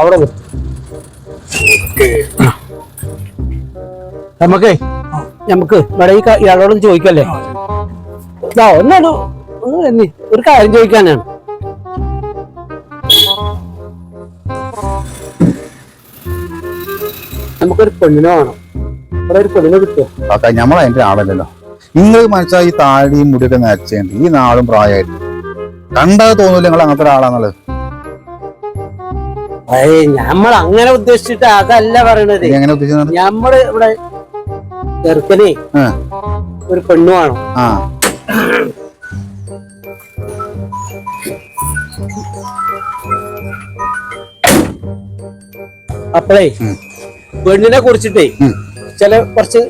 അവിടെ നമുക്ക് ഇവിടെ ഇയാളോടും ചോദിക്കല്ലേ ഒന്നാണ് ഒരു കാര്യം ചോദിക്കാനാണ്. നമുക്കൊരു പെണ്ണിനെ വേണം. ഇവിടെ ഒരു പെണ്ണിനെ കിട്ടുമോ? ഞമ്മള അതിന്റെ ആളല്ലല്ലോ. നിങ്ങൾ മനസ്സിലാ ഈ താടിയും മുടിയൊക്കെ നരച്ചുണ്ട് ഈ നാളും പ്രായമായിട്ട് കണ്ടത് തോന്നൂല നിങ്ങൾ അങ്ങനത്തെ ഒരാളാന്നുള്ളത്. നമ്മൾ അങ്ങനെ ഉദ്ദേശിച്ചിട്ട് അതല്ല പറയണത്. എങ്ങനെ ഉദ്ദേശിച്ചത്? നമ്മള് ഇവിടെ ചെറുക്കനെ ഒരു പെണ്ണു വേണം. അപ്പളേ പെണ്ണിനെ കുറിച്ചിട്ടേ ചില കുറച്ച്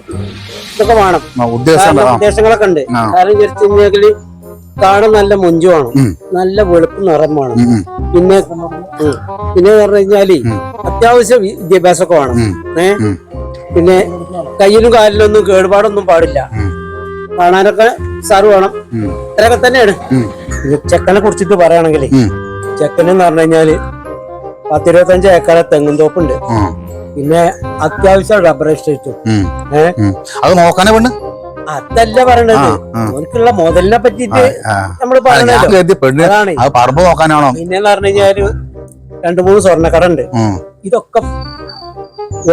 ഇതൊക്കെ വേണം, ഉദ്ദേശങ്ങളൊക്കെ ഉണ്ട്. കാരണം ചെറുക്കില് കാണാൻ നല്ല മൊഞ്ചു വേണം, നല്ല വെളുപ്പ് നിറം വേണം, പിന്നെ പറഞ്ഞു കഴിഞ്ഞാല് അത്യാവശ്യം വിദ്യാഭ്യാസമൊക്കെ വേണം. പിന്നെ കയ്യിലും കാലിലൊന്നും കേടുപാടൊന്നും പാടില്ല, കാണാനൊക്കെ സാറ് വേണം. ഇത്രയൊക്കെ തന്നെയാണ്. ചെക്കനെ കുറിച്ചിട്ട് പറയുകയാണെങ്കിൽ ചെക്കനെന്ന് പറഞ്ഞു കഴിഞ്ഞാല് 10-25 ഏക്കറ തെങ്ങും തോപ്പുണ്ട്, പിന്നെ അത്യാവശ്യം റബ്ബർ എസ്റ്റേറ്റും. അത് നോക്കാനേ പെണ്ണ് അതല്ല പറയണത്, ഓർക്കുള്ള മുതലിനെ പറ്റിട്ട് നമ്മള് പറയണല്ലോ. പിന്നെന്ന് പറഞ്ഞു കഴിഞ്ഞാല് 2-3 സ്വർണ്ണക്കട ഉണ്ട്, ഇതൊക്കെ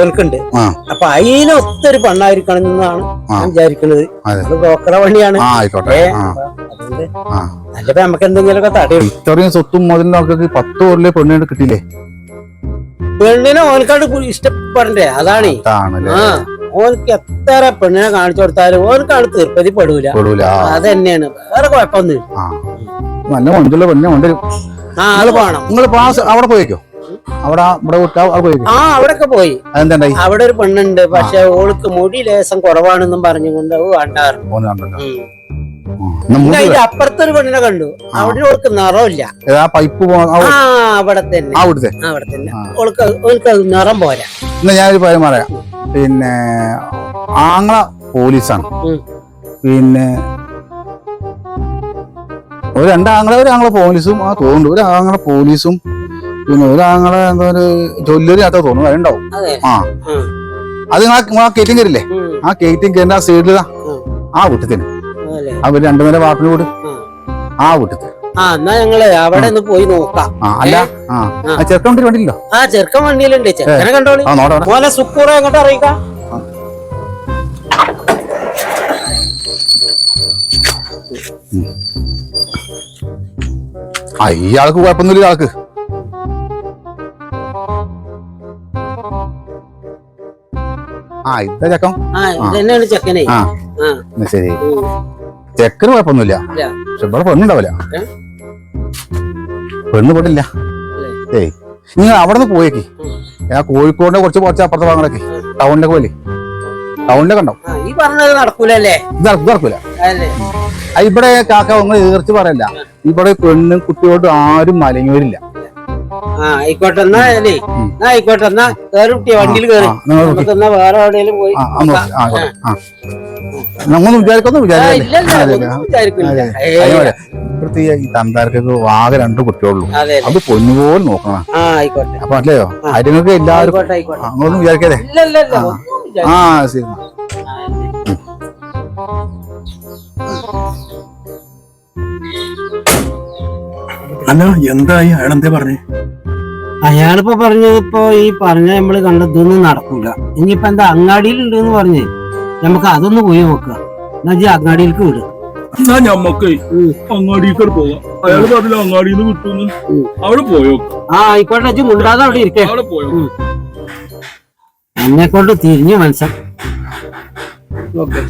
ഓൽക്കുണ്ട്. അപ്പൊ അതിനൊത്തൊരു പെണ്ണായിരിക്കണം എന്നാണ് ഞാൻ വിചാരിക്കുന്നത്. ബ്രോക്കറ പണിയാണ്. അതുകൊണ്ട് അല്ലപ്പോ നമുക്ക് എന്തെങ്കിലുമൊക്കെ തടയും. ഇത്രയും സ്വത്തും മുതലിനൊക്കെ 10 കൊല്ലം പെണ്ണിനെ കിട്ടിയില്ലേ? പെണ്ണിനെ ഓനക്കാട് ഇഷ്ടപ്പെടണ്ടേ? അതാണ്. ഓനക്ക് എത്ര പെണ്ണിനെ കാണിച്ചു കൊടുത്താലും ഓനക്കാട് തീർപ്പതി പെടൂല. അത് തന്നെയാണ്, വേറെ കുഴപ്പമൊന്നുമില്ല. നല്ല മൊഞ്ചുള്ള പെണ്ണെ കൊണ്ടുവരും. നിങ്ങൾ അവിടെ പോയേക്കോ? അവിടൊക്കെ പോയി. അവിടെ ഒരു പെണ്ണുണ്ട്, പക്ഷെ ഓൾക്ക് മുടി ലേശം കുറവാണെന്നും പറഞ്ഞുകൊണ്ട് വേണ്ടാറുണ്ട്. അതിന്റെ അപ്പുറത്തൊരു പെണ്ണിനെ കണ്ടു, അവിടെ ഓൾക്ക് നിറമില്ല. അവിടെ തന്നെ ഓൾക്ക് നിറം പോരാ. ഞാനൊരു കാര്യം പറയാം. പിന്നെ ആങ്ങള പോലീസാണ്, പിന്നെ ഒരു രണ്ടാങ്ങളെ പോലീസും തോന്നുന്നു. ഒരു ആങ്ങളെ പോലീസും പിന്നെ ഒരാങ്ങളെ എന്താ ഒരു ജ്വല്ലറി ആട്ടോ തോന്നുന്നു അതുണ്ടാവും. അത് നിങ്ങളാ കേറ്റിങ് കയറില്ലേ? ആ കേറ്റിങ് കയറിന്റെ ആ സൈഡിലാ ആ വീട്ടത്തിന് അവര് 2 നില വാർപ്പിന് കൂട് ആ വീട്ടത്തിൽ. ഞങ്ങള് അവിടെ ഒന്ന് പോയി നോക്കാം. അല്ല ചെറുക്കൻ വണ്ടി വണ്ടിയില്ലോ? ആ ചെറുക്കൻ വണ്ടിയിലുണ്ട്. ചെറുക്കനെ കണ്ടോളി. മോനെ സുക്കൂറ എങ്ങോട്ട് അറിയിക്കാം. ഇയാൾക്ക് കുഴപ്പമൊന്നുമില്ല. ആൾക്ക് ഇതാ ചെക്കൻ. ചെക്കനെ ശരി, ചെക്കന് കുഴപ്പമൊന്നുമില്ല. പക്ഷെ ഇവിടെ പെണ്ണുണ്ടാവില്ല, പെണ്ണ് പെട്ടില്ല. ഏയ് നിങ്ങൾ അവിടെ നിന്ന് പോയേക്ക്. കോഴിക്കോടിന്റെ കുറച്ച് അപ്പുറത്തെ ഭാഗങ്ങളൊക്കെ ടൗണിലൊക്കെ പോലെ ടൗണിലൊക്കെ ഉണ്ടാവും. നടക്കൂല. ഇവിടെ കാക്ക നിങ്ങൾ എതിർത്ത് പറയല്ല, ഇവിടെ പെണ്ണും കുട്ടിയോട് ആരും മലങ്ങൂരില്ല. ആയിക്കോട്ടെ വണ്ടിയിൽ കയറി വേറെ എവിടെയെങ്കിലും പോയി. നമ്മളൊന്നും ഇവിടുത്തെ ഈ തന്താർക്കൊക്കെ ആകെ 2 കുട്ടികളുള്ളൂ. അത് പൊന്നുപോലെ നോക്കണം. അപ്പൊ അല്ലയോ കാര്യങ്ങൾക്ക് എല്ലാവരും അങ്ങനൊന്നും വിചാരിക്കാതെ. ശരി. അല്ല എന്തായി അയാളെന്തേ പറഞ്ഞേ? അയാളിപ്പോ പറഞ്ഞത് ഈ പറഞ്ഞ നമ്മള് കണ്ടതൊന്നും നടക്കൂല. ഇനിയിപ്പോ എന്താ അങ്ങാടിയിലുണ്ട് എന്ന് പറഞ്ഞ് നമുക്ക് അതൊന്ന് പോയി നോക്കുക. എന്നാ അങ്ങാടിയിലേക്ക് വിടുക. എന്നാ ഞമ്മക്ക് അങ്ങാടിക്ക് പോകാം. അയാള് പറഞ്ഞില്ല അങ്ങാടിയിൽ നിന്ന് കിട്ടുന്നു. അവിടെ പോയോ? ആയിക്കോട്ടെ, മുണ്ടാതെ അവിടെ ഇരിക്കേ. എന്നെ കൊണ്ട് തിരിഞ്ഞു മനസ്സ. ഓക്കെ.